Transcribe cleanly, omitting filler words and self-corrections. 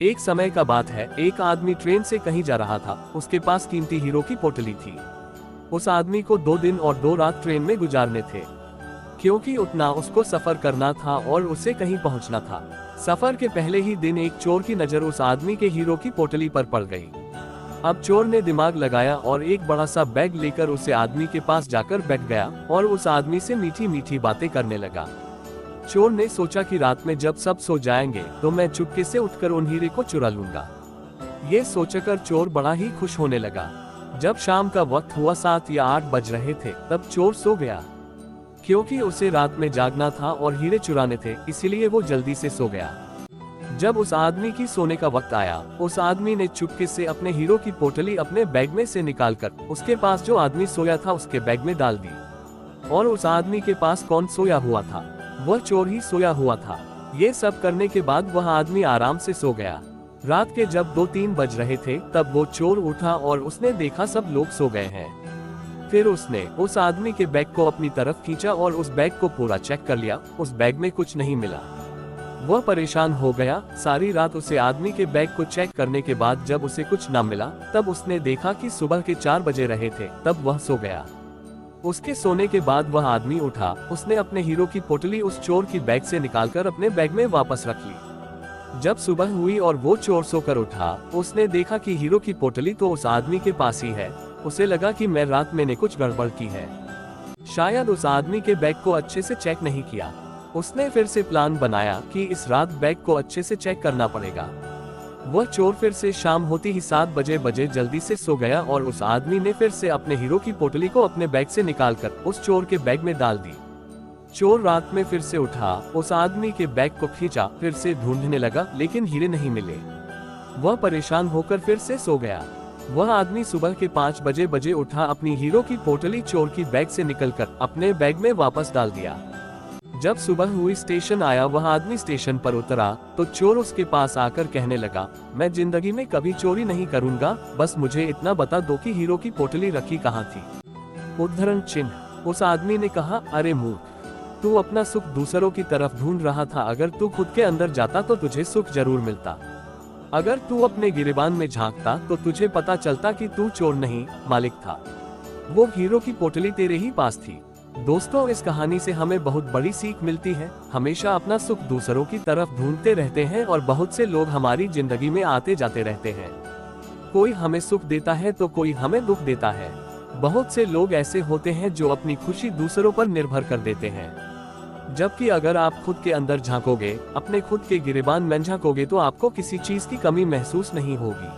एक समय का बात है, एक आदमी ट्रेन से कहीं जा रहा था। उसके पास कीमती हीरो की पोटली थी। उस आदमी को 2 दिन और 2 रात ट्रेन में गुजारने थे, क्योंकि उतना उसको सफर करना था और उसे कहीं पहुंचना था। सफर के पहले ही दिन एक चोर की नजर उस आदमी के हीरो की पोटली पर पड़ गई। अब चोर ने दिमाग लगाया और एक बड़ा सा बैग लेकर उसे आदमी के पास जाकर बैठ गया और उस आदमी से मीठी मीठी बातें करने लगा। चोर ने सोचा कि रात में जब सब सो जाएंगे तो मैं चुपके से उठकर उन हीरे को चुरा लूंगा। ये सोचकर चोर बड़ा ही खुश होने लगा। जब शाम का वक्त हुआ, 7 या 8 बज रहे थे, तब चोर सो गया। क्योंकि उसे रात में जागना था और हीरे चुराने थे, इसीलिए वो जल्दी से सो गया। जब उस आदमी की सोने का वक्त आया, उस आदमी ने चुपके से अपने हीरो की पोटली अपने बैग में से निकालकर उसके पास जो आदमी सोया था उसके बैग में डाल दी। और उस आदमी के पास कौन सोया हुआ था? वह चोर ही सोया हुआ था। ये सब करने के बाद वह आदमी आराम से सो गया। रात के जब 2-3 बज रहे थे, तब वो चोर उठा और उसने देखा सब लोग सो गए हैं। फिर उसने उस आदमी के बैग को अपनी तरफ खींचा और उस बैग को पूरा चेक कर लिया। उस बैग में कुछ नहीं मिला। वह परेशान हो गया। सारी रात उसे आदमी के बैग को चेक करने के बाद जब उसे कुछ न मिला, तब उसने देखा कि सुबह के 4 बजे रहे थे, तब वह सो गया। उसके सोने के बाद वह आदमी उठा। उसने अपने हीरो की पोटली उस चोर की बैग से निकालकर अपने बैग में वापस रख ली। जब सुबह हुई और वो चोर सोकर उठा, उसने देखा कि हीरो की पोटली तो उस आदमी के पास ही है। उसे लगा कि मैं रात मैंने कुछ गड़बड़ की है, शायद उस आदमी के बैग को अच्छे से चेक नहीं किया। उसने फिर से प्लान बनाया कि इस रात बैग को अच्छे से चेक करना पड़ेगा। वह चोर फिर से शाम होती ही 7 बजे जल्दी से सो गया और उस आदमी ने फिर से अपने हीरो की पोटली को अपने बैग से निकालकर उस चोर के बैग में डाल दी। चोर रात में फिर से उठा, उस आदमी के बैग को खींचा, फिर से ढूंढने लगा, लेकिन हीरे नहीं मिले। वह परेशान होकर फिर से सो गया। वह आदमी सुबह के 5 बजे उठा, अपनी हीरो की पोटली चोर की बैग से निकलकर अपने बैग में वापस डाल दिया। जब सुबह हुई, स्टेशन आया, वह आदमी स्टेशन पर उतरा तो चोर उसके पास आकर कहने लगा, मैं जिंदगी में कभी चोरी नहीं करूंगा, बस मुझे इतना बता दो कि हीरो की पोटली रखी कहाँ थी। उद्धरण चिन्ह। उस आदमी ने कहा, अरे मूर्ख, तू अपना सुख दूसरों की तरफ ढूंढ रहा था। अगर तू खुद के अंदर जाता तो तुझे सुख जरूर मिलता। अगर तू अपने गिरेबान में झांकता तो तुझे पता चलता कि तू चोर नहीं, मालिक था। वो हीरो की पोटली तेरे ही पास थी। दोस्तों, इस कहानी से हमें बहुत बड़ी सीख मिलती है। हमेशा अपना सुख दूसरों की तरफ ढूंढते रहते हैं और बहुत से लोग हमारी जिंदगी में आते जाते रहते हैं। कोई हमें सुख देता है तो कोई हमें दुख देता है। बहुत से लोग ऐसे होते हैं जो अपनी खुशी दूसरों पर निर्भर कर देते हैं। जबकि अगर आप खुद के अंदर झांकोगे, अपने खुद के गिरेबान में झांकोगे, तो आपको किसी चीज की कमी महसूस नहीं होगी।